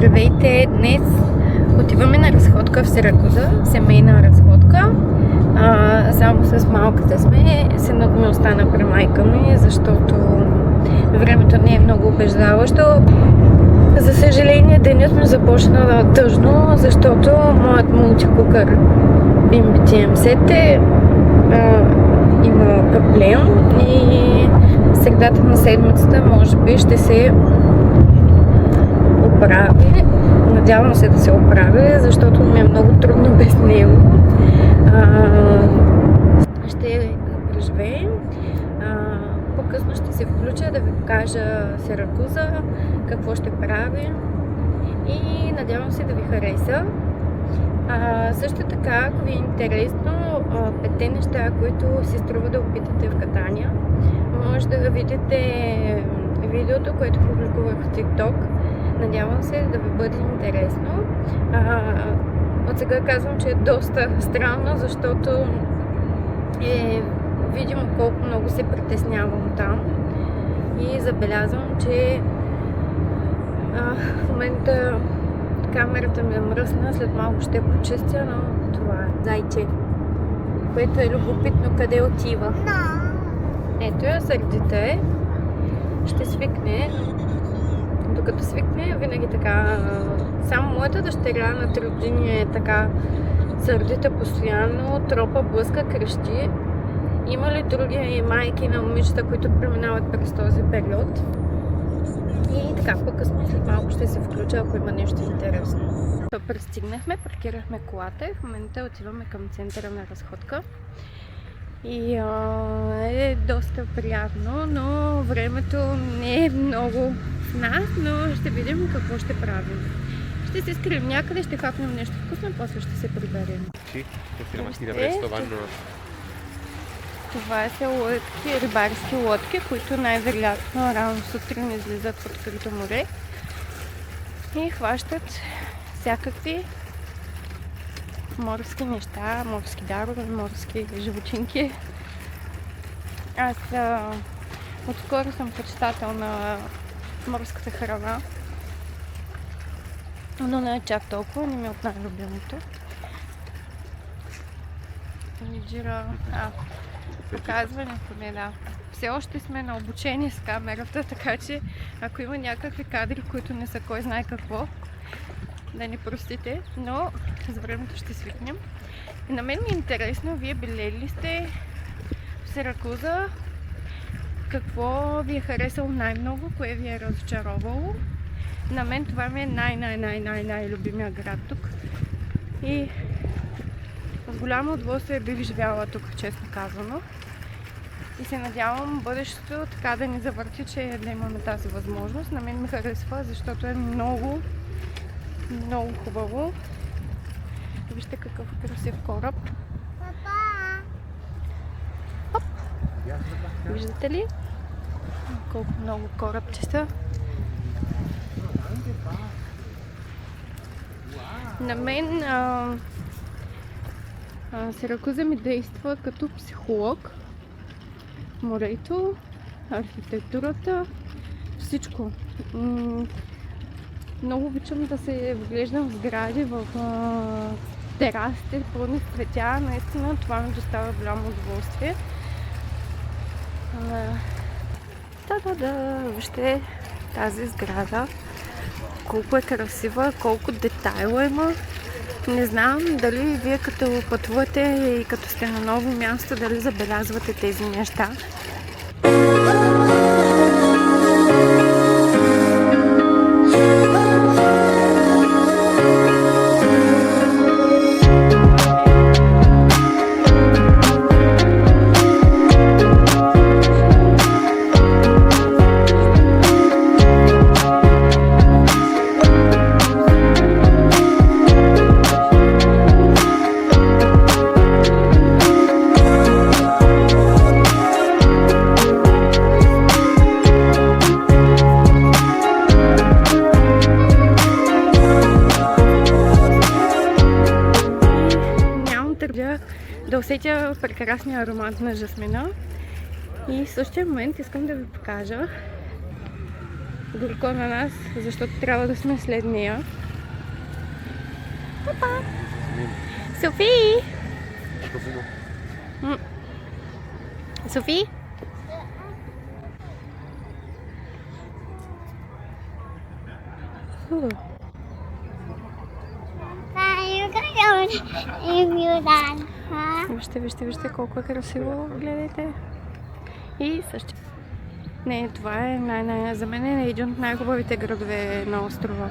Здравейте! Днес отиваме на разходка в Сиракуза, семейна разходка. Само с малката сме. Синът ми остана при майка ми, защото времето не е много обеждаващо. За съжаление, денят ми започна тъжно, защото моят мултикукър BMBTM има проблем и средата на седмицата може би ще се оправи. Надявам се да се оправи, защото ми е много трудно без него. Ще преживеем. По-късно ще се включа да ви покажа Сиракуза, какво ще правим и надявам се да ви хареса. Също така, ако ви е интересно, 5 неща, които си струва да опитате в Катания, може да видите видеото, което публикувах в TikTok. Надявам се да ви бъде интересно. От сега казвам, че е доста странно, защото е видимо колко много се притеснявам там. И забелязвам, че в момента камерата ми е мръсна, след малко ще почистя, но това е зайче, което е любопитно къде отива. Ето я, сърдита е. Ще свикне. Докато свикне, винаги така. Само моята дъщеря на 3 години е така сърдита постоянно, тропа, блъска, крещи. Има ли други майки на момичета, които преминават през този период? И така, по-късно след малко ще се включа, ако има нещо интересно. Пристигнахме, паркирахме колата и в момента отиваме към центъра на разходка. И е доста приятно, но времето не е много в нас, но ще видим какво ще правим. Ще се скрием някъде, ще хапнем нещо вкусно, после ще се приберем. Това са лодки, рибарски лодки, които най-вероятно рано сутрин излизат в открито море и хващат всякакви морски неща, морски дарове, морски животинки. Аз отскоро съм почитател на морската храна, но не е чак толкова, не ми е от най-любимото. Показване поне, да. Все още сме на обучение с камерата, така че ако има някакви кадри, които не са кой знае какво, да ни простите, но с времето ще свикнем. И на мен ми е интересно, вие били ли сте в Сиракуза? Какво ви е харесало най-много, кое ви е разочаровало? На мен това ми е най-любимия град тук. И с голямо удоволствие бих живяла тук, честно казано. И се надявам бъдещето така да ни завърти, че да имаме тази възможност. На мен ми харесва, защото е много хубаво. Вижте какъв красив кораб. Оп! Виждате ли? Колко много корабчета. На мен Сиракуза ми действа като психолог. Морето, архитектурата, всичко. Много обичам да се вглеждам в сгради, в терасите, пълни с цветя. Наистина това ми доставя голямо удоволствие. Вижте тази сграда. Колко е красива, колко детайла има. Не знам дали вие като пътувате и като сте на ново място, дали забелязвате тези неща. Да усетя прекрасния аромат на жасмина. И в същия момент искам да ви покажа горко на нас, защото трябва да сме след нея. Папа! Софи! Софи? Вижте колко е красиво, гледайте. И също. Не, това е за мен е един от най-хубавите градове на острова.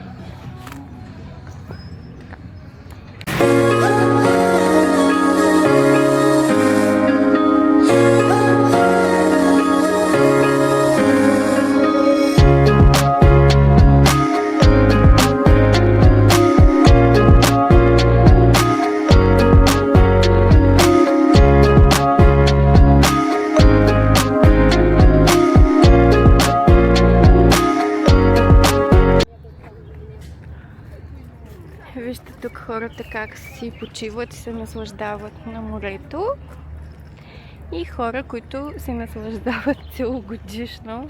Вижте тук хората как си почиват и се наслаждават на морето. И хора, които се наслаждават целогодишно.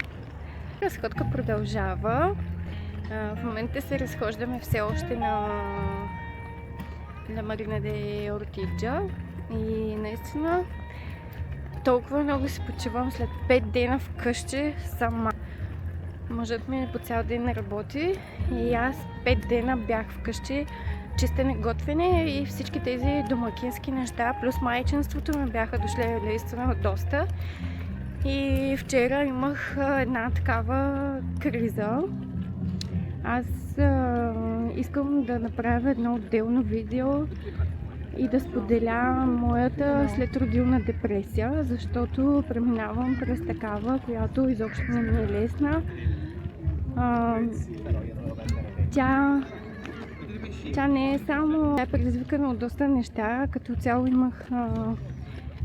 Разходка продължава. В момента се разхождаме все още на Марина де Ортиджа. И наистина толкова много си почивам след 5 дена вкъщи сама. Мъжът ми по цял ден не работи и аз 5 дена бях вкъщи, чистене, готвене и всички тези домакински неща, плюс майчинството ми бяха дошли наистина доста. И вчера имах една такава криза. Аз искам да направя едно отделно видео и да споделя моята следродилна депресия, защото преминавам през такава, която изобщо не ми е лесна. Тя не е само... Тя е предизвикана от доста неща. Като цяло имах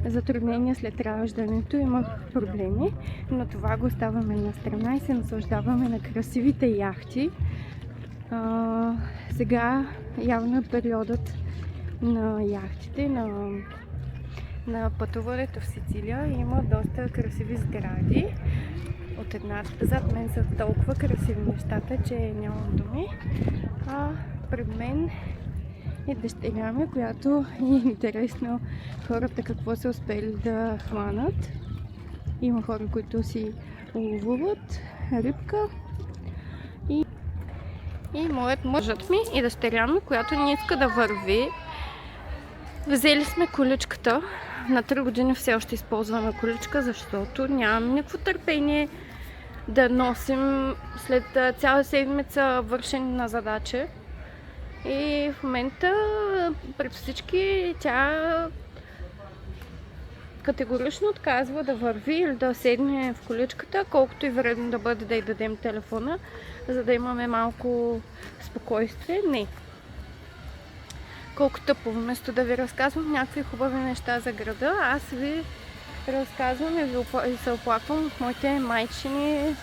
затруднения след раждането, имах проблеми, но това го оставаме на страна и се наслаждаваме на красивите яхти. Сега явно е периодът на яхтите, на пътуването в Сицилия. Има доста красиви сгради. Зад мен са толкова красиви нещата, че нямам думи. А пред мен е дъщеря ми, която е интересно хората какво са успели да хванат. Има хора, които си ловуват рибка. И моят мъжът ми и дъщеря ми, която не иска да върви. Взели сме количката. На 3 години все още използваме количка, защото нямам никакво търпение да носим след цяла седмица вършене на задачи. И в момента пред всички тя категорично отказва да върви или да седне в количката, колкото и вредно да бъде да й дадем телефона, за да имаме малко спокойствие. Не. Колко тъпо, вместо да ви разказвам някакви хубави неща за града, аз ви разказвам и се оплаквам от моите майчини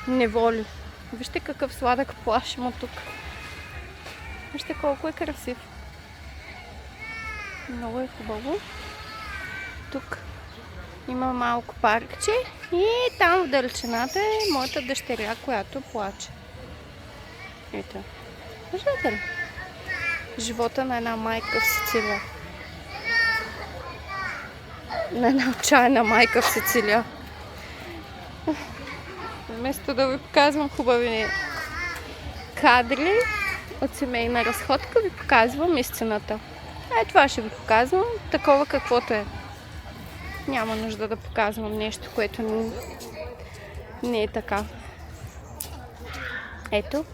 неволи. Вижте какъв сладък плаж има тук. Вижте колко е красив. Много е хубаво. Тук има малко паркче и там в далечината е моята дъщеря, която плаче. Ето. Виждате ли? Живота на една майка в Сицилия. На една отчаяна майка в Сицилия. Вместо да ви показвам хубави кадри от семейна разходка, ви показвам истината. Това ще ви показвам такова каквото е. Няма нужда да показвам нещо, което не е така. Ето.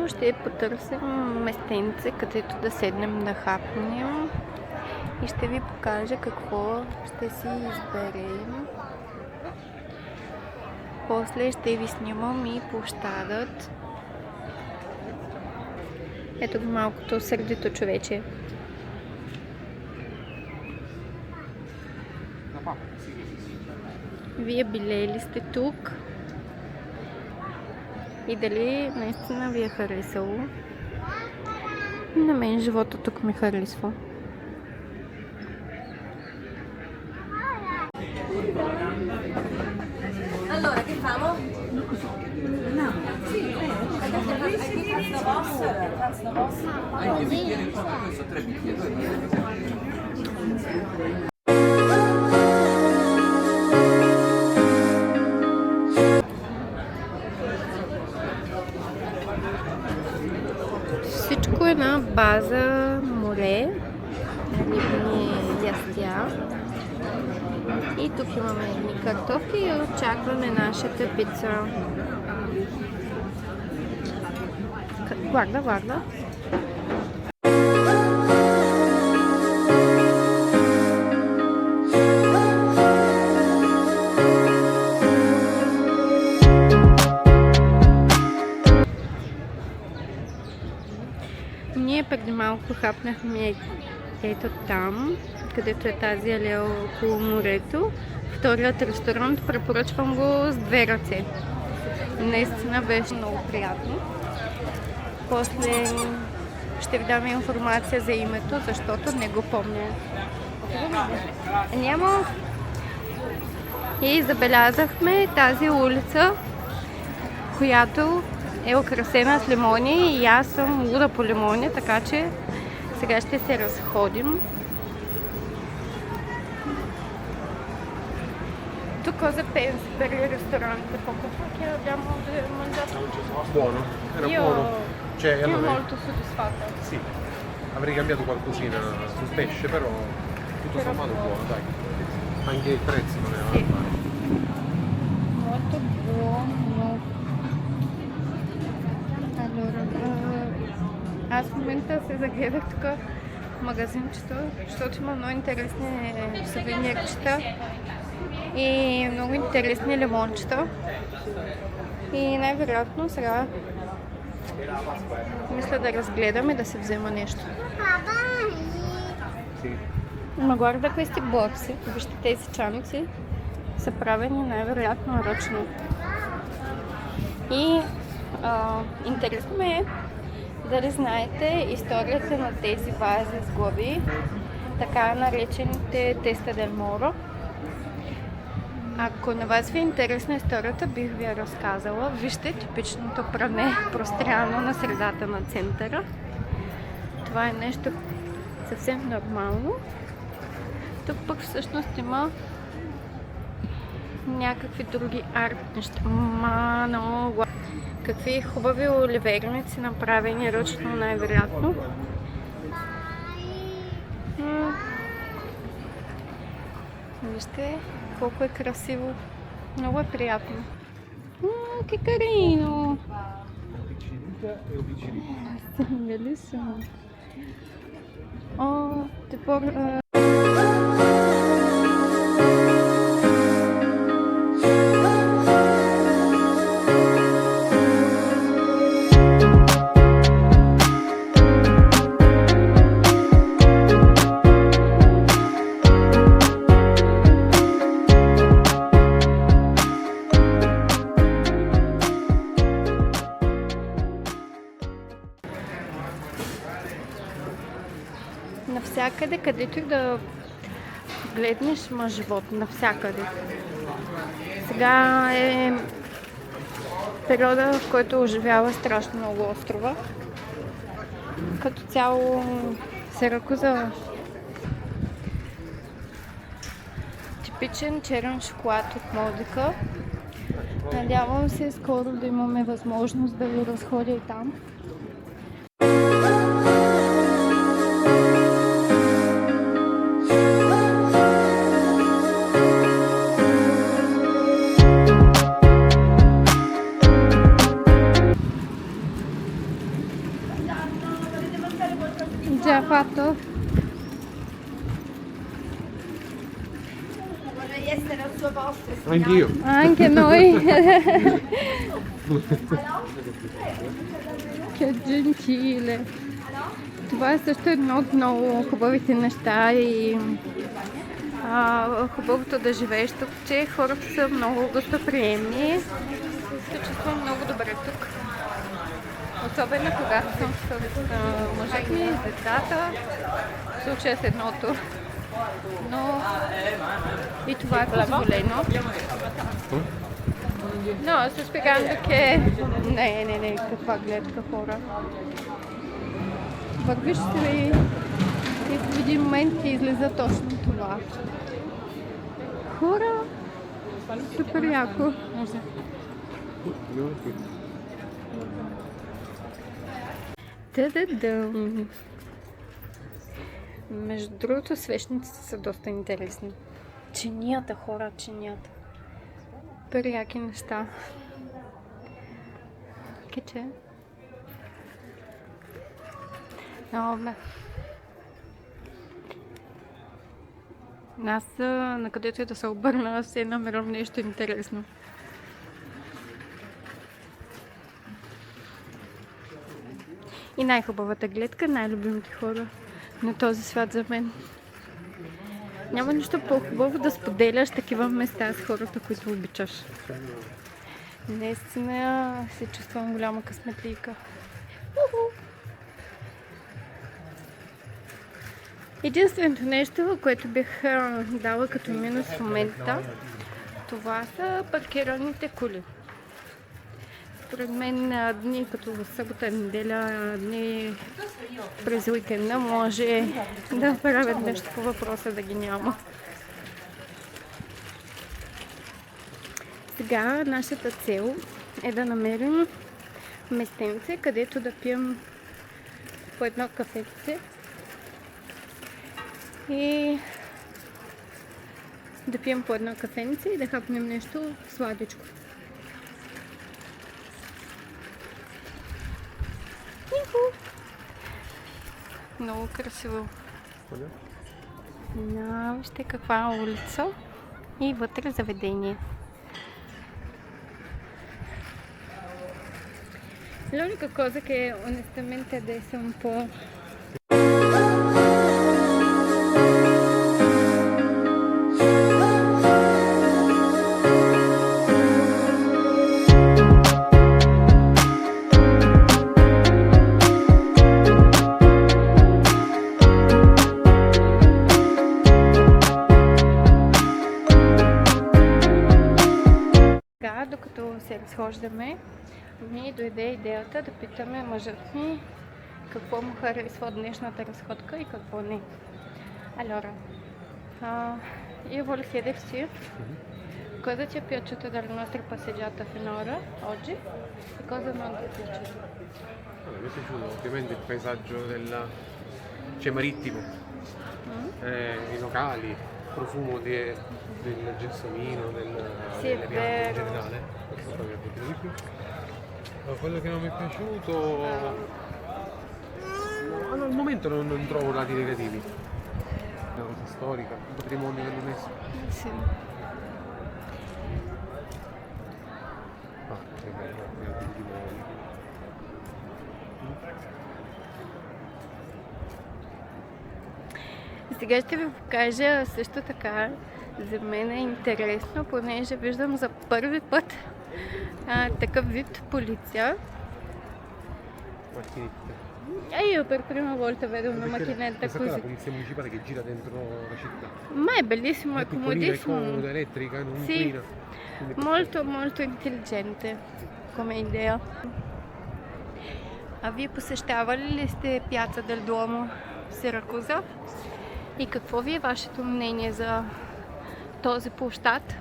Ще потърсим местенце, където да седнем да хапнем и ще ви покажа какво ще си изберем. После ще ви снимам и площадът. Ето го малкото сърдито човече. Вие били ли сте тук? И дали наистина ви е харесало? На мен живота тук ми харесва. Allora, che famo? No. Sì, anche bicchiere qua, questo 3 bicchieri. Всичко е на база море, рибни ястия. И тук имаме едни картофи и очакваме нашата пица. Guarda, guarda. Ние преди малко хапнахме ето там, където е тази алея около морето. Вторият ресторант, препоръчвам го с 2 ръце. Наистина беше много приятно. После ще ви дам информация за името, защото не го помня. Няма. И забелязахме тази улица, която е украсена с лимони и аз съм луда по лимони, така че сега ще се разходим. Tu cosa pensi per il ristorante? Poco fa che abbiamo mangiato? Buono, era Io, buono. Cioè, io allora, molto soddisfatta. sì, avrei cambiato qualcosina sul pesce, però tutto Però sommato buono. buono, dai. Anche il prezzo non era Sì. male. Molto buono. Allora, аз в момента се загледах тук в магазинчето, защото има много интересни сувенирчета и много интересни лимончета. И най-вероятно сега мисля да разгледам и да се взема нещо. Sì. Ma guarda questi borsi, вижте тези чаници са правени най-вероятно ръчно. И интересно ме е дали знаете историята на тези вази с глави, така наречените Теста дел Моро. Ако на вас ви е интересна историята, бих ви я разказала. Вижте типичното пране, простряно на средата на центъра. Това е нещо съвсем нормално. Тук пък всъщност има някакви други арт неща. Много. Какви хубави оливерници, направени ръчно най-вероятно. Вижте колко е красиво. Много е приятно. Che carino! Bellissimo. Oh, tipo... Навсякъде, където и да гледнеш, има живот. Навсякъде. Сега е периода, в който оживява страшно много острова. Като цяло Сиракуза. Типичен черен шоколад от Модика. Надявам се скоро да имаме възможност да ви разходя и там. Già fatto? Vorrei essere al suo posto. Anch'io. Anche noi. Che gentile. Това е също едно от много хубавите неща и хубавото да живееш тук, че хората са много гостоприемни. Се чувствам много добре тук. Особено когато съм с мъжът ми, с децата. В случая с едното. Но и това е позволено. No, sto spiegando che... Не, каква гледка хора. Вървиш си и в един момент ти излиза точно това. Хора, супер яко. Та-да-дам! Между другото, свещниците са доста интересни. Чинията, хора, чинията. Яки неща. Киче. Много Аз на където и да се обърна, се намерям нещо интересно. И най-хубавата гледка, най-любимите хора на този свят за мен. Няма нищо по-хубаво да споделяш такива места с хората, които обичаш. Наистина се чувствам голяма късметлийка. Единственото нещо, което бих дала като минус в момента, това са паркираните коли. Според мен дни като събота, неделя, дни през уикенда може да правят нещо по въпроса да ги няма. Сега нашата цел е да намерим местенце, където да пием по едно кафетце и да пием по едно кафенце и да хапнем нещо сладичко. Много красиво. Вижте каква улица и вътре заведение. L'unica cosa che onestamente adesso è un po'... Докато се разхождаме, ми дойде идеята да питаме мъжът ми какво му харесва от днешната разходка и какво не. Allora, io voglio chiederti cosa ti è piaciuto della nostra passeggiata finora oggi e cosa non ti è piaciuto? Mi è piaciuto ovviamente il paesaggio cioè marittimo, i locali, il profumo del gelsomino, Sì, delle è piante in vero. generale. Questo poi mi è piaciuto di più. Quello che non mi è piaciuto... al momento non trovo lati negativi. È una cosa storica, un patrimonio dell'UNESCO. Sì. Che bello, di nuovo. Сега ще ви покажа също така. За мен е интересно, понеже виждам за първи път такъв вид полиция. Io per prima volta vedo una macchinetta Questa qua è così. la polizia municipale che gira dentro la città. Ma è bellissimo, è È piccolina, è comodissimo. comoda, elettrica, non Sì. inquina. Quindi è Molto molto intelligente come idea. А вие посещавали ли сте Пяца del Duomo в Сиракуза? И какво ви е вашето мнение за този площад?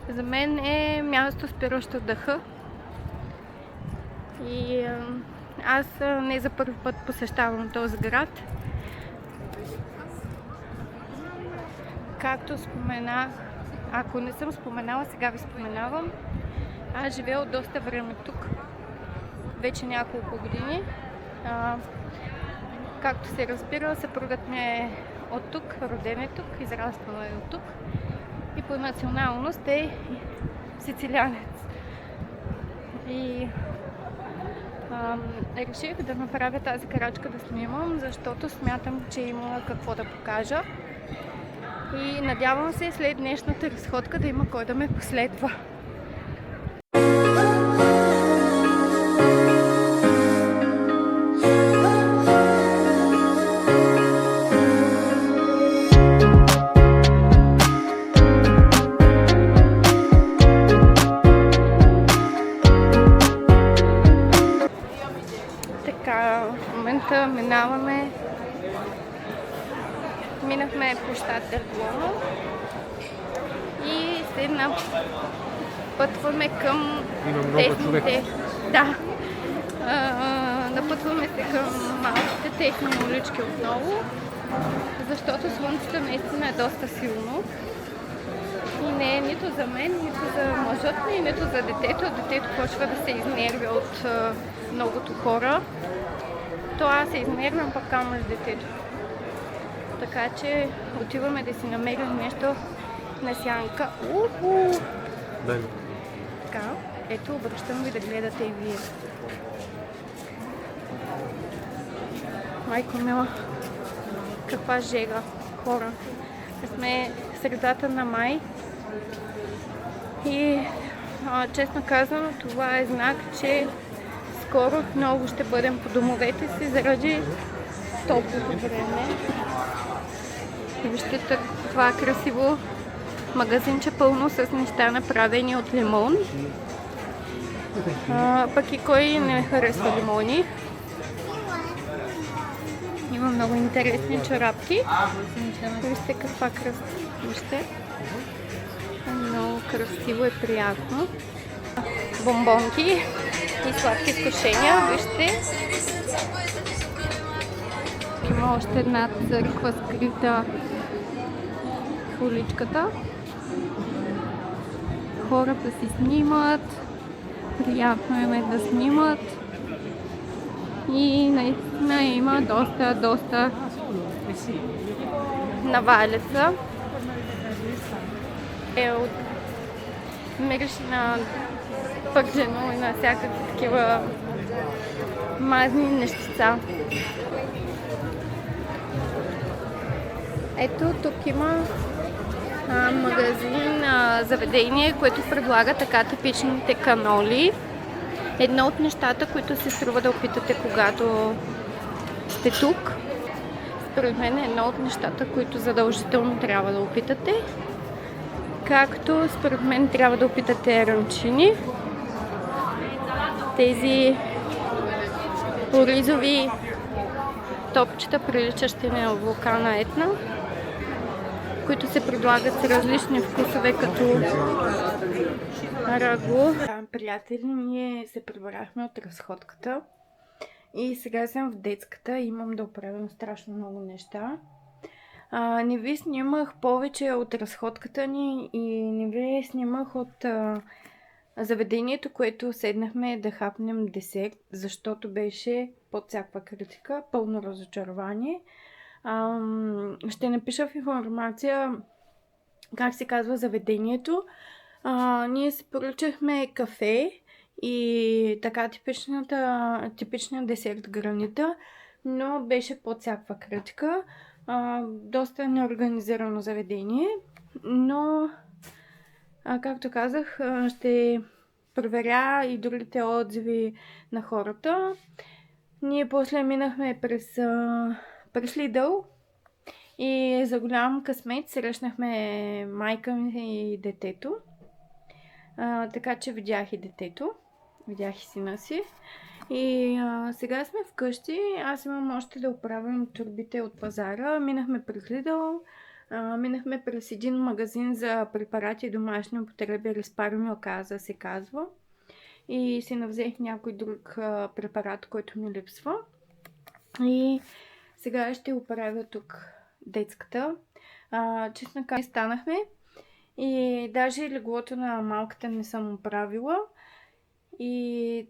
За мен е място спиращо дъха. И аз не за първи път посещавам този град. Както споменах, ако не съм споменала, сега ви споменавам. Аз живея от доста време тук. Вече няколко години. Както се разбира, съпругът ми е от тук, роден е тук, израснал е от тук. И по националност е сицилианец. И Реших да направя тази крачка да снимам, защото смятам, че има какво да покажа. И надявам се след днешната разходка да има кой да ме последва. Така, в момента минахме площад Дърглоно и се напътваме към тесните. Да. Напътваме се към малките тесни улички отново, защото слънцето наистина е доста силно. И не е нито за мен, нито за мъжът ми, нито за детето. Детето почва да се изнервя от многото хора. То аз се изнервям, пък камо с детето. Така че отиваме да си намерим нещо на сянка. Така, ето, обръщам ви да гледате и вие. Майко мила, каква жега, хора. Сме в средата на май и честно казано, това е знак, че скоро много ще бъдем по домовете си заради топлото време. Вижте това красиво магазинче, пълно с неща направени от лимон. Пък и кой не харесва лимони. Има много интересни чорапки. Вижте каква красота. Вижте. Много красиво и приятно. Бомбонки и сладки изкушения. Вижте. Има още една църква скрита в уличката. Хората си снимат. Приятно им е да снимат. И наистина има доста навалица. Мирише на пържено и на всякакви такива мазни нещица. Ето тук има магазин, заведение, което предлага така типичните каноли. Едно от нещата, които се струва да опитате, когато сте тук. Според мен е едно от нещата, които задължително трябва да опитате. Както според мен трябва да опитате ранчини. Тези оризови топчета, приличащи на вулкана Етна, които се предлагат с различни вкусове, като рагу. Приятели, ние се прибрахме от разходката и сега съм в детската и имам да оправям страшно много неща. Не ви снимах повече от разходката ни и не ви снимах от заведението, което седнахме да хапнем десерт, защото беше под всякаква критика, пълно разочарование. Ще напиша в информация как се казва заведението. Ние си поръчахме кафе и така типичният десерт гранита, но беше под всякаква критика. Доста неорганизирано заведение, но както казах, ще проверя и другите отзиви на хората. Ние после минахме през Lidl и за голям късмет срещнахме майка ми и детето. Така че видях и детето, видях и сина си. И сега сме вкъщи. Аз имам още да оправям турбите от пазара. Минахме през Lidl, минахме през един магазин за препарати и домашни употреби, Респаромилказа се казва. И си навзех някой друг препарат, който ми липсва. И сега ще оправя тук детската. Честно казано, станахме. И даже леглото на малката не съм оправила. И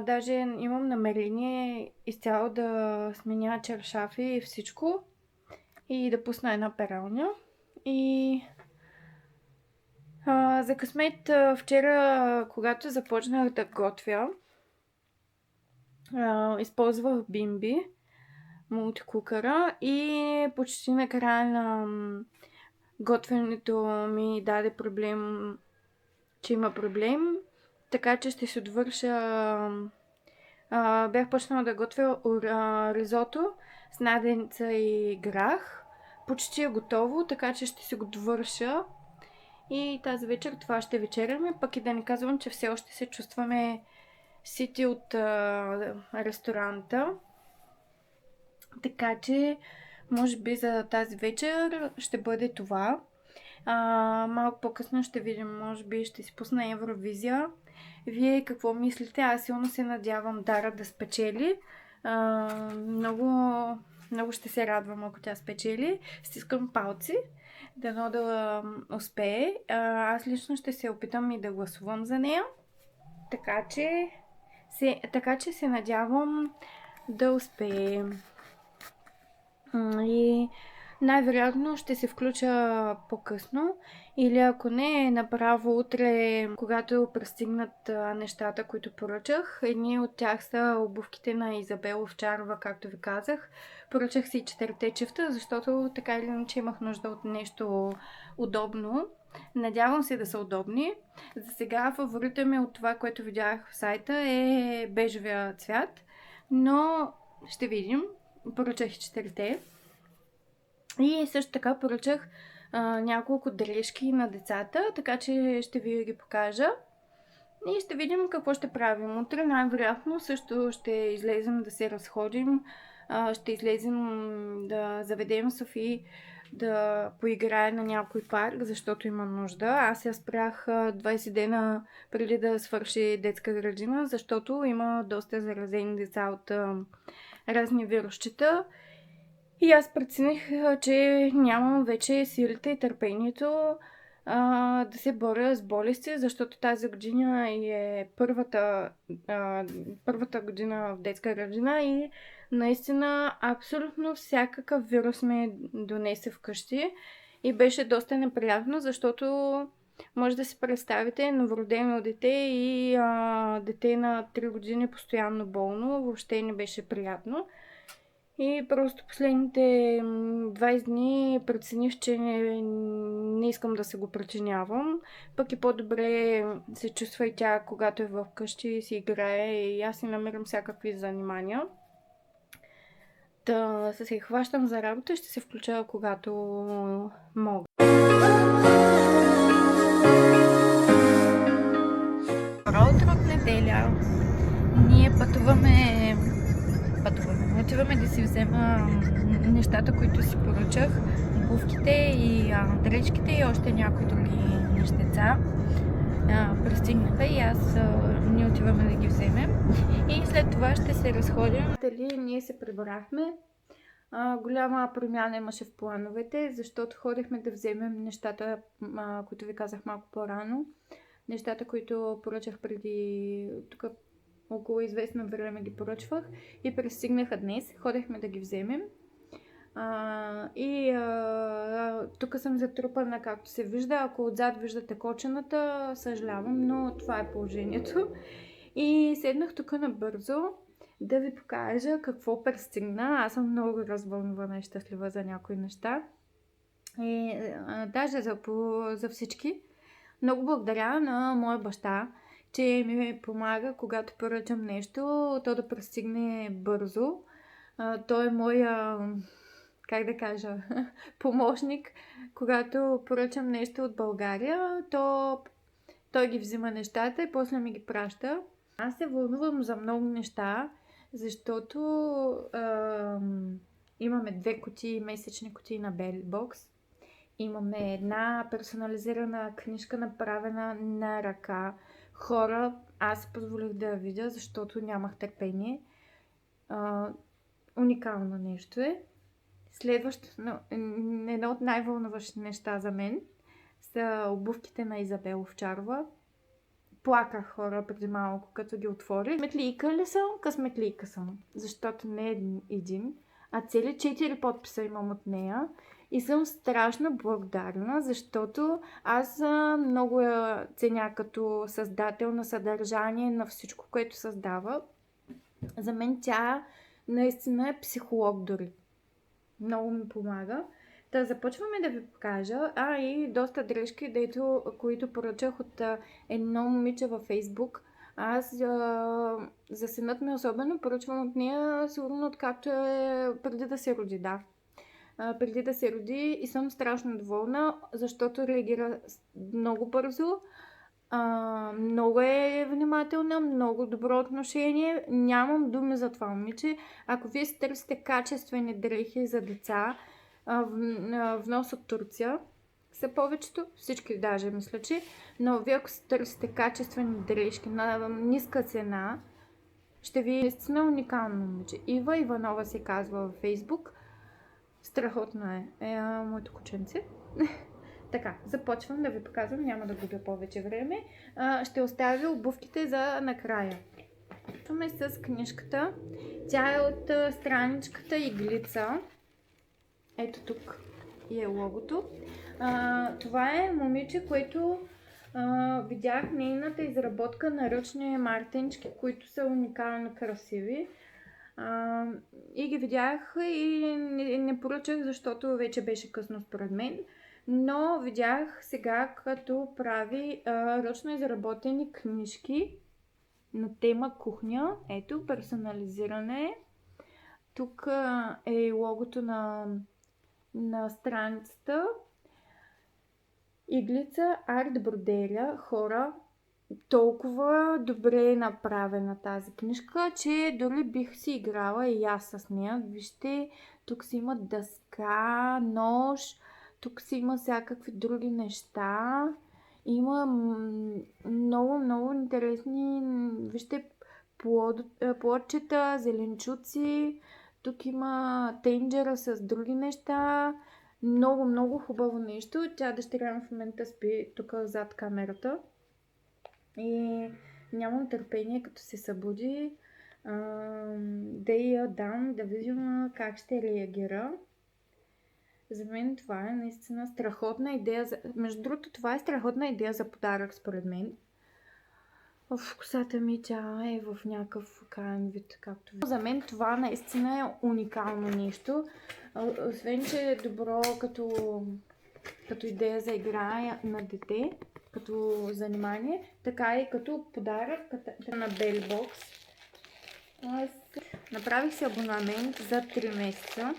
даже имам намерение изцяло да сменя чаршафи и всичко. И да пусна една пералня. И за късмет вчера, когато започнах да готвя, използвах Bimbi мултикукъра и почти на края на готвенето ми даде проблем, че има проблем, така че ще се довърша. Бях почнала да готвя ризото с наденица и грах. Почти е готово, така че ще си го довърша. И тази вечер това ще вечеряме, пък и да не казвам, че все още се чувстваме сити от ресторанта. Така че, може би за тази вечер ще бъде това. Малко по-късно ще видим, може би ще си пусна Евровизия. Вие какво мислите? Аз силно се надявам Дара да спечели. Много, много ще се радвам, ако тя спечели. Стискам палци, дано да успее. Аз лично ще се опитам и да гласувам за нея. Така че се надявам да успее. И най-вероятно ще се включа по-късно или ако не, направо утре, когато пристигнат нещата, които поръчах. Едни от тях са обувките на Изабел Овчарова, както ви казах. Поръчах си 4 чифта, защото така или иначе имах нужда от нещо удобно. Надявам се да са удобни. За сега фаворита ми от това, което видях в сайта е бежевия цвят, но ще видим. Поръчах 4. И също така поръчах няколко дрежки на децата, така че ще ви ги покажа. И ще видим какво ще правим. Утре най-вероятно също ще излезем да се разходим. Ще излезем да заведем Софи да поиграе на някой парк, защото има нужда. Аз я спрях 20 дена преди да свърши детска градина, защото има доста заразени деца от разни вирусчета. И аз прецених, че нямам вече силите и търпението да се боря с болести, защото тази година е първата година в детска градина и наистина абсолютно всякакъв вирус ме донесе вкъщи и беше доста неприятно, защото може да си представите новородено дете и дете на 3 години постоянно болно, въобще не беше приятно. И просто последните 20 дни прецених, че не искам да се го причинявам. Пък и по-добре се чувства и тя, когато е вкъщи и си играе и аз си намирам всякакви занимания. Да се хващам за работа и ще се включа, когато мога. Добро утро от неделя. Ние отиваме да си взема нещата, които си поръчах. Обувките и дречките и още някои други нещеца. Пристигнаха и ние отиваме да ги вземем. И след това ще се разходим. Дали ние се прибрахме. Голяма промяна имаше в плановете, защото ходихме да вземем нещата, които ви казах малко по-рано. Нещата, които поръчах преди тук. Около известно време ги поръчвах и пристигнаха днес. Ходехме да ги вземем. Тук съм затрупана, както се вижда. Ако отзад виждате кочената, съжалявам, но това е положението. И седнах тук набързо да ви покажа какво пристигна. Аз съм много развълнувана и щастлива за някои неща. И даже за всички. Много благодаря на моя баща, че ми помага, когато поръчам нещо, то да пристигне бързо. Той е моя, как да кажа, помощник. Когато поръчам нещо от България, той ги взима нещата и после ми ги праща. Аз се вълнувам за много неща, защото имаме 2 месечни кутии на Белбокс. Имаме една персонализирана книжка, направена на ръка. Хора, аз позволих да я видя, защото нямах търпение. Уникално нещо е. Едно от най-вълнуващите неща за мен са обувките на Изабел Овчарова. Плаках, хора, преди малко, като ги отворих. Късметлийка ли съм? Късметлийка съм. Защото не е един, а цели 4 подписа имам от нея. И съм страшно благодарна, защото аз много я ценя като създател на съдържание, на всичко, което създава. За мен тя наистина е психолог дори. Много ми помага. Да започваме да ви покажа. И доста дрежки, които поръчах от едно момиче във Фейсбук. Аз за синът ми особено поръчвам от нея, сигурно откакто е преди да се роди, да. Преди да се роди и съм страшно доволна, защото реагира много бързо. Много е внимателна, много добро отношение. Нямам думи за това момиче. Ако вие си търсите качествени дрехи за деца, внос от Турция са повечето, всички даже мисля, че, но вие ако си търсите качествени дрежки на ниска цена, ще ви е наистина уникално момиче. Ива Иванова се казва във Фейсбук. Страхотно е моето кученце. Така, започвам да ви показвам, няма да губя повече време. Ще оставя обувките за накрая. Почваме с книжката. Тя е от страничката Иглица. Ето тук е логото. Това е момиче, което видях нейната изработка на ръчни мартенчки, които са уникално красиви. И ги видях и не поръчах, защото вече беше късно според мен. Но видях сега, като прави ръчно изработени книжки на тема кухня. Ето, персонализиране. Тук е логото на страницата. Иглица, арт бродерия, хора. Толкова добре е направена тази книжка, че дори бих си играла и аз с нея. Вижте, тук си има дъска, нож, тук си има всякакви други неща. Има много интересни, вижте, плодчета, зеленчуци. Тук има тенджера с други неща. Много хубаво нещо. Тя дъщеря ми в момента спи тук зад камерата. И нямам търпение, като се събуди, да я дам, да видим как ще реагира. За мен това е наистина страхотна идея. Между другото, това е страхотна идея за подарък, според мен. В косата ми тя е в някакъв крайен вид, както ви. За мен това наистина е уникално нещо. Освен, че е добро като идея за игра на дете, като занимание, така и като подарък на Bellybox. Аз направих си абонамент за 3 месеца.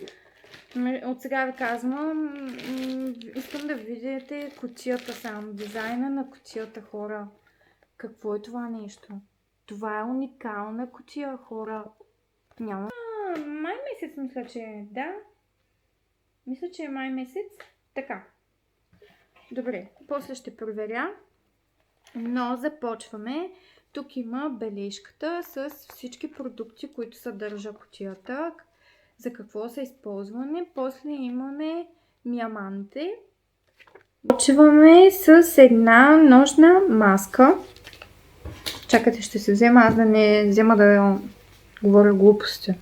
От сега ви казвам, искам да видите кутията сам, дизайна на кутията, хора. Какво е това нещо? Това е уникална кутия, хора. Няма. Май месец мисля, че е, да. Мисля, че е май месец. Така. Добре, после ще проверя. Но започваме. Тук има бележката с всички продукти, които съдържа кутията. За какво са използвани. После имаме миаманте. Почваме с една нощна маска. Чакайте, ще се взема, аз да не взема да говоря глупости.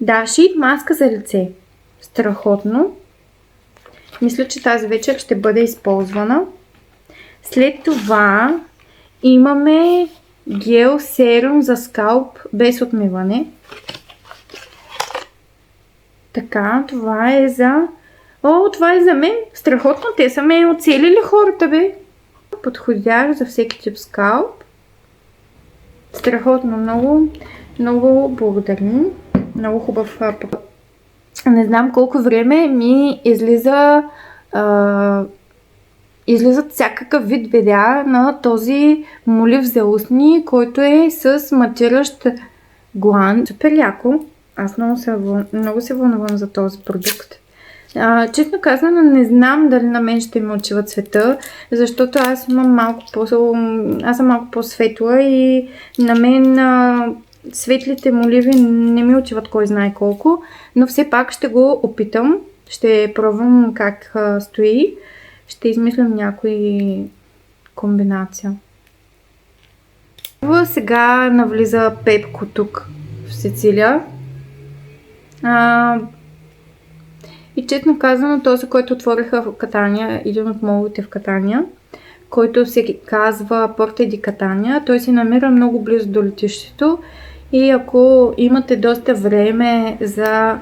Да, шит маска за лице. Страхотно. Мисля, че тази вечер ще бъде използвана. След това имаме гел серум за скалп без отмиване. Така, това е за... това е за мен. Страхотно, те са ме оцелили хората, бе. Подходящ за всеки тип скалп. Страхотно, много благодарим. Много хубав. Не знам колко време ми излизат всякакъв вид видеа на този молив за устни, който е с матиращ глан. Супер яко. Аз много се вълнувам за този продукт. Честно казано, не знам дали на мен ще ми отива цвета, защото аз съм малко по-светла и на мен светлите моливи не ми отиват кой знае колко, но все пак ще го опитам. Ще пробвам как стои. Ще измислям някои комбинация. Сега навлиза Пепко тук в Сицилия. И честно казано, този, който отвориха в Катания, един от моловете в Катания, който се казва Порта ди Катания. Той се намира много близо до летището и ако имате доста време за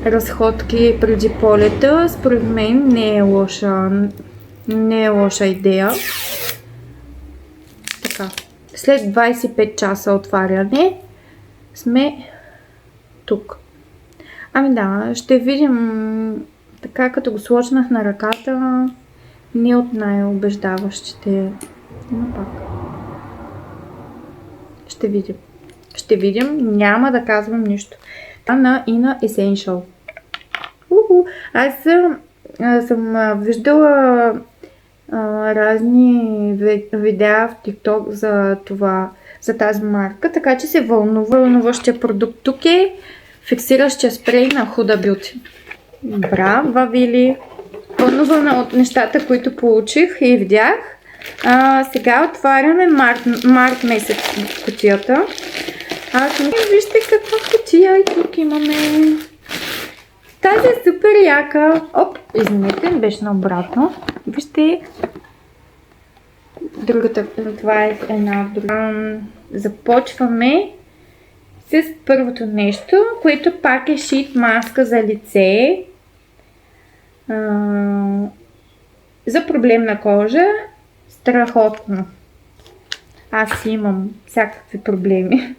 разходки преди полета, според мен не е лоша идея. Така, след 25 часа отваряне сме тук. Ами да, ще видим, така като го сложнах на ръката, не от най-убеждаващите, но пак. Ще видим, няма да казвам нищо. На Ina Essential. Аз съм виждала разни видеа в TikTok за тази марка, така че се вълнуващия продукт тук е фиксиращия спрей на Huda Beauty. Браво, Вили! Вълнувана от нещата, които получих и видях. Сега отваряме март месец кутията. Вижте каква кутия и тук имаме. Тази е супер яка. Оп, извинете, беше наобратно. Вижте. Другата, това е една друга. Започваме с първото нещо, което пак е шит маска за лице. За проблемна кожа. Страхотно. Аз имам всякакви проблеми.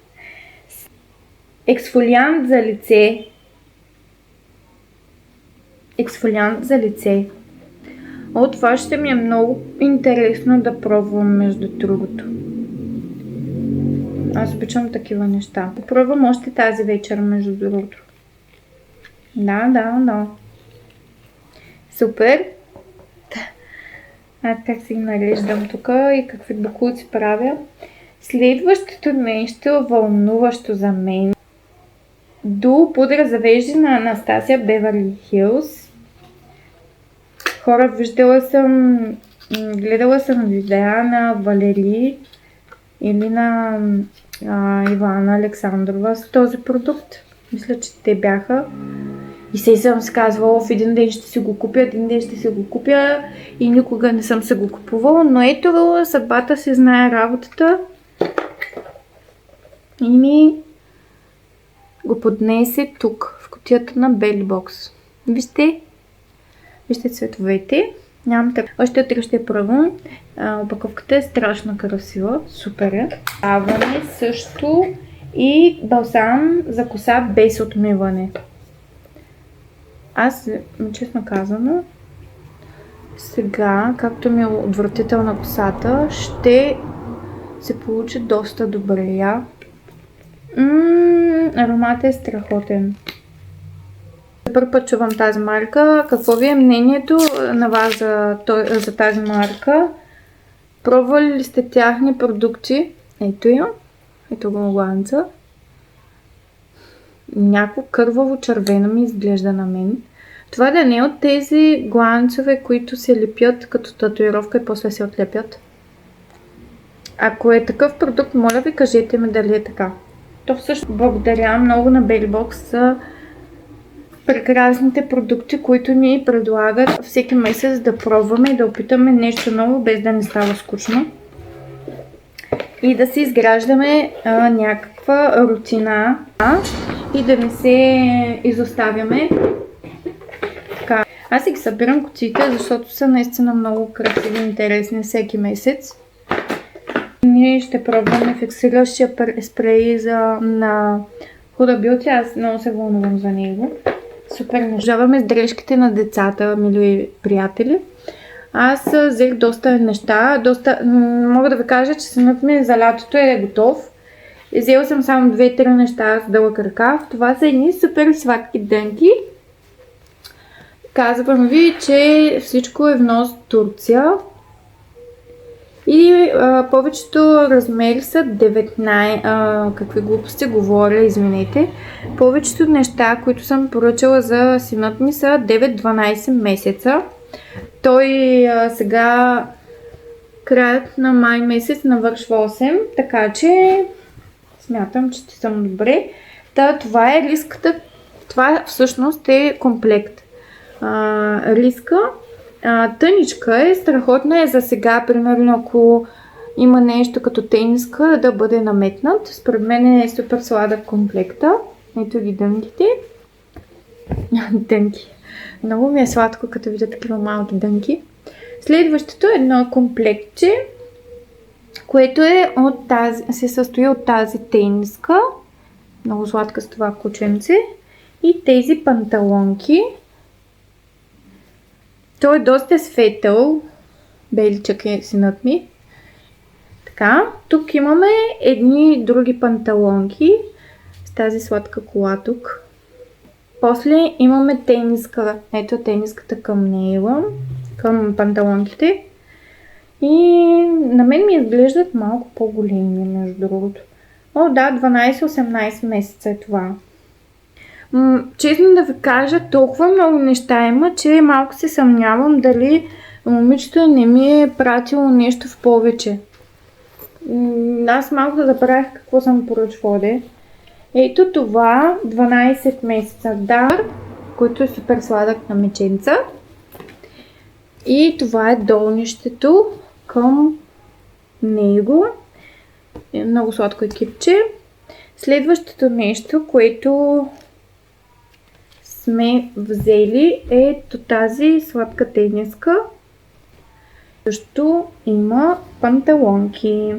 Ексфолиант за лице. Това ще ми е много интересно да пробвам между другото. Аз обичам такива неща. Пробвам още тази вечер между другото. Да. Супер. Аз как си нареждам тук и какви бокуци правя. Следващото нещо, вълнуващо за мен. До пудра за вежди на Анастасия Беверли Хилс. Хора, гледала съм видеа на Валери или на Ивана Александрова с този продукт. Мисля, че те бяха. И сега съм си казвала, в един ден ще си го купя, и никога не съм се го купувала, но ето съдбата си знае работата и ми го поднесе тук, в кутията на Belly Box. Вижте цветовете. Нямам така. Още утре ще пробвам. Опаковката е страшно красива. Супер е. Даваме също и балсам за коса без отмиване. Аз, честно казано, сега, както ми е отвратителна косата, ще се получи доста добре. Ароматът е страхотен. За първи път чувам тази марка. Какво ви е мнението на вас за тази марка? Пробвали ли сте тяхни продукти? Ето я. Ето го гланца. Някакво кърваво червено ми изглежда на мен. Това да не е от тези гланцове, които се лепят като татуировка и после се отлепят. Ако е такъв продукт, моля ви, кажете ми дали е така. То всъщност благодаря много на Belly Box за прекрасните продукти, които ни предлагат всеки месец да пробваме и да опитаме нещо ново, без да не става скучно. И да си изграждаме някаква рутина и да не се изоставяме. Така. Аз си ги събирам кутиите, защото са наистина много красиви и интересни всеки месец. Ние ще пробваме фиксиращия спрей на Huda Beauty. Аз много се вълнувам за него. Супер. Нажаваме с дрежките на децата, мили приятели. Аз взех доста неща. Мога да ви кажа, че синът ми за лятото е готов. Взела съм само 2-3 неща с дълъг ръкав. Това са едни супер сладки дънки. Казвам ви, че всичко е внос от Турция. И повечето размери са 19... какви глупости говоря, извинете. Повечето неща, които съм поръчала за синът ми са 9-12 месеца. Той сега краят на май месец навършва 8, така че смятам, че ще съм добре. Това е риската. Това всъщност е комплект. Риска Тъничка е, страхотна е за сега, примерно ако има нещо като тениска да бъде наметнат. Според мен е супер сладък комплекта. Ето ги дънките. Дънки. Много ми е сладко, като видя такива малки дънки. Следващото е едно комплектче, което е се състои от тази тениска. Много сладка с това кученце. И тези панталонки. Той е доста светъл. Беличък е синът ми. Така, тук имаме едни други панталонки с тази сладка кола тук. После имаме тениска. Ето тениската към нея, към панталонките. И на мен ми изглеждат малко по-големи, между другото. О, да, 12-18 месеца е това. Честно да ви кажа, толкова много неща има, че малко се съмнявам дали момичето не ми е пратило нещо в повече. Аз малко да забравих какво съм поръчвала. Ето това, 12 месеца дар, който е супер сладък на меченца. И това е долнището към него. Много сладко екипче. Следващото нещо, което сме взели е тази сладка тениска. Също има панталонки.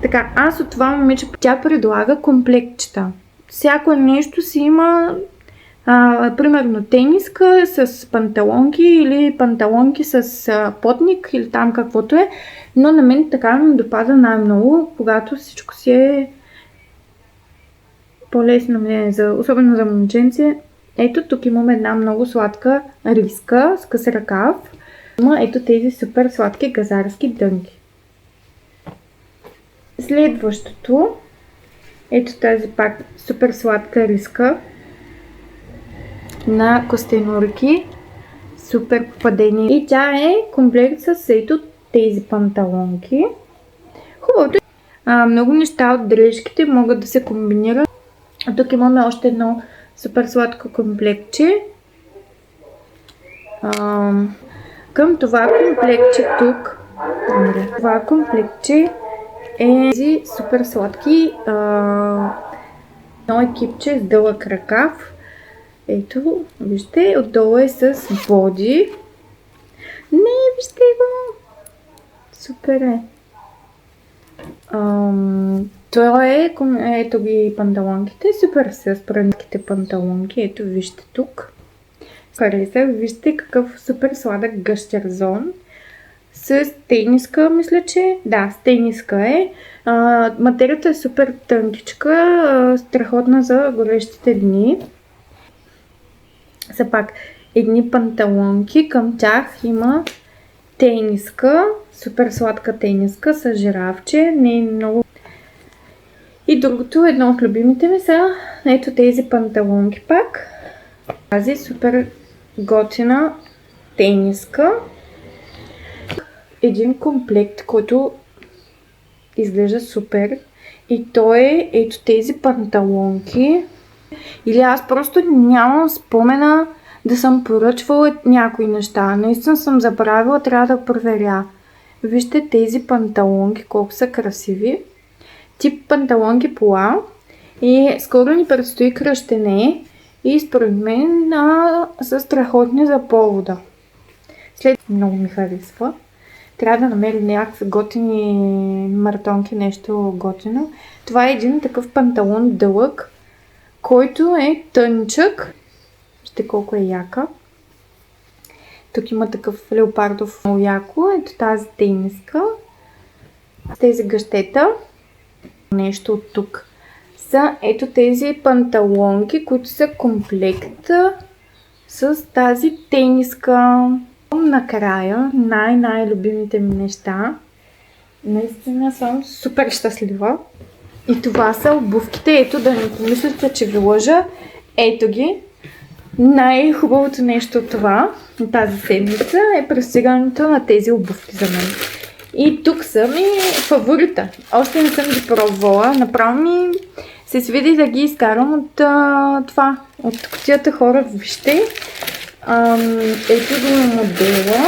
Така, аз от това момиче, тя предлага комплектчета. Всяко нещо си има, примерно тениска с панталонки или панталонки с потник или там каквото е. Но на мен така ми допада най-много, когато всичко си е по-лесно, особено за момченце. Ето тук имаме една много сладка риска с къс ръкав. Има ето тези супер сладки газарски дънки. Следващото, ето тази пак супер сладка риска на костенурки. Супер попадение. И тя е комплект с ето тези панталонки. Хубавото е, много неща от дрежките могат да се комбинират. А тук имаме още едно супер сладко комплектче. Към това комплектче тук, това комплектче е тези супер сладки едно екипче с дълъг ръкав. Ето, вижте, отдолу е с боди. Не, вижте го! Супер е! Това е, ето ги панталонките, супер са спрънските панталонки, ето вижте тук. Хареса, вижте какъв супер сладък гъщерзон с тениска, мисля, че да, с тениска е. Материята е супер тънкичка, страхотна за горещите дни. Са пак едни панталонки, към тях има тениска, супер сладка тениска с жирафче, не е много. И другото, едно от любимите ми са ето тези панталонки пак. Тази супер готина тениска. Един комплект, който изглежда супер. И то е ето тези панталонки. Или аз просто нямам спомена да съм поръчвала някои неща. Наистина съм забравила, трябва да проверя. Вижте тези панталонки, колко са красиви. Тип панталонки пола. И скоро ни предстои кръщене. И според мен са страхотни за повода. Много ми харесва. Трябва да намерим някакви готини маратонки, нещо готино. Това е един такъв панталон дълъг, който е тънчък. Вижте колко е яка. Тук има такъв леопардов яко. Ето тази тениска. Тези гъщета. Нещо от тук са ето тези панталонки, които са комплект с тази тениска. Накрая най-любимите ми неща. Наистина съм супер щастлива. И това са обувките. Ето, да не помислите, че ви лъжа. Ето ги. Най-хубавото нещо от това, от тази седмица, е пристигането на тези обувки за мен. И тук са ми фаворита. Още не съм ги пробвала. Направо ми се свиди да ги изкарам от това. От кутията, хора. Вижте Ето до модела.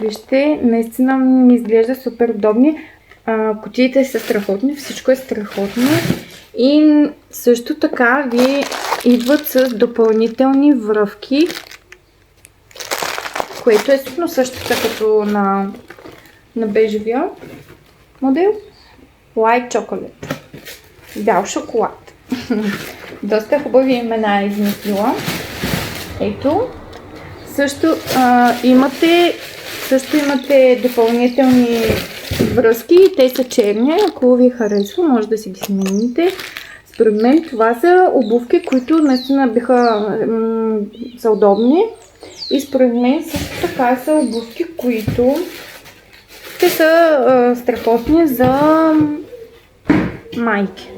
Вижте, наистина ми изглежда супер удобни. Кутиите са страхотни, всичко е страхотно. И също така ви идват с допълнителни връвки, което е също като на бежевия модел. White Chocolate. Бял шоколад. Доста хубави имена е измислила. Ето. Също имате допълнителни връзки. Те са черни. Ако ви харесва, може да си ги смените. Според мен това са обувки, които наистина са удобни. И според мен също така са обувки, които те са страхотни за майки.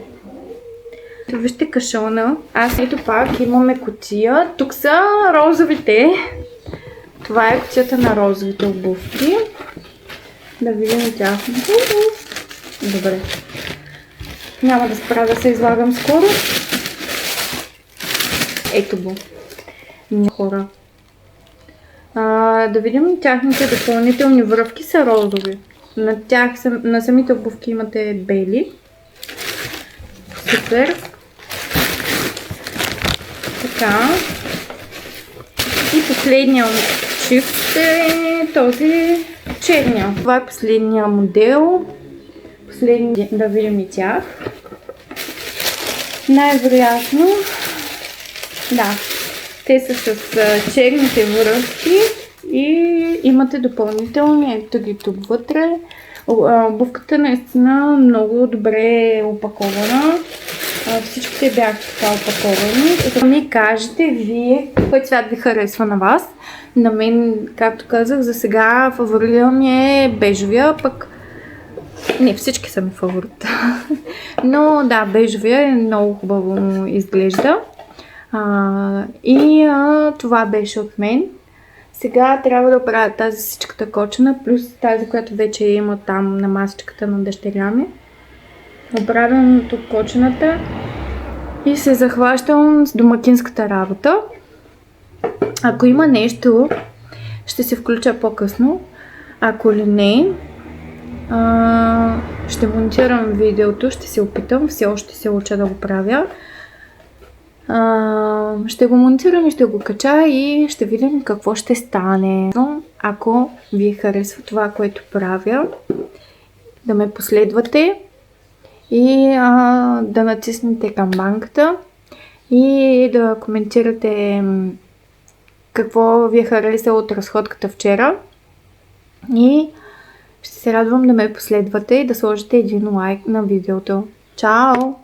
Вижте кашона. Ето пак имаме кутия. Тук са розовите. Това е кутията на розовите обувки. Да видим тяхното. Добре. Няма да спра да се излагам скоро. Ето го. Хора. Да видим, тяхните допълнителни връвки са розови. На самите обувки имате бели. Супер. Така. И последния шифт е този черния. Това е последния модел. Да видим и тях. Най-вероятно, да, те са с черните връзки и имате допълнителни, ето ги тук вътре. Обувката наистина много добре е опакована. Всичките бяха така опаковани. За да ми кажете вие, кой цвят ви харесва на вас. На мен, както казах, за сега фаворита ми е бежевия, пък не, всички са ми фаворит. Но да, бежевия е много хубаво изглежда. Това беше от мен. Сега трябва да оправя тази всичката кочена, плюс тази, която вече има там на масичката на дъщеря ми. Оправям тук кочената и се захващам с домакинската работа. Ако има нещо, ще се включа по-късно. Ако ли не, ще монтирам видеото, ще се опитам, все още се уча да го правя. Ще го монтирам и ще го кача и ще видим какво ще стане. Ако ви харесва това, което правя, да ме последвате и да натиснете камбанката и да коментирате какво ви е харесало от разходката вчера. И ще се радвам да ме последвате и да сложите един лайк на видеото. Чао!